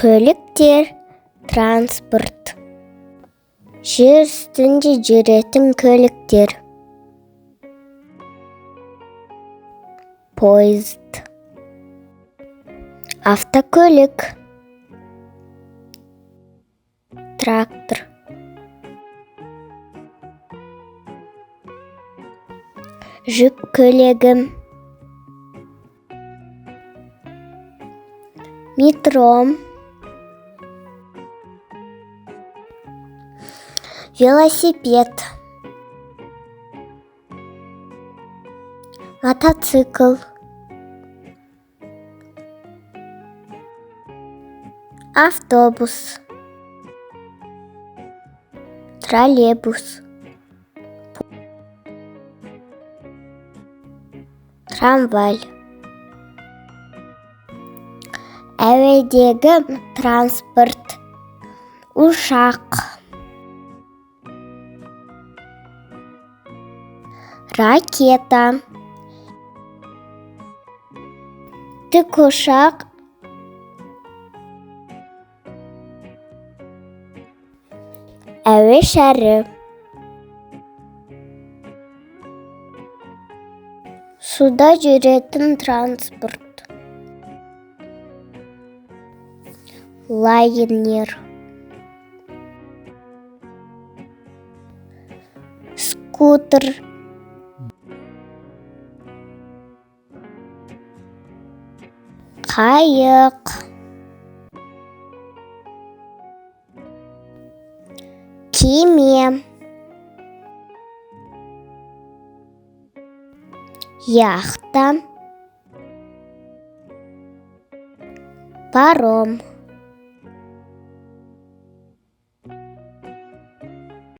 Көліктер, транспорт. Жер үстінде жүретін көліктер. Поезд. Автокөлік. Трактор. Жүк көлігі. Метро. Велосипед. Мотоцикл. Автобус. Троллейбус. Трамвай. Әуедегі транспорт. Ұшақ. Ракета. Тікұшақ. Әуе шары. Суда жүретін транспорт. Лайнер. Скутер. Қайық. Кеме. Яхта. Паром.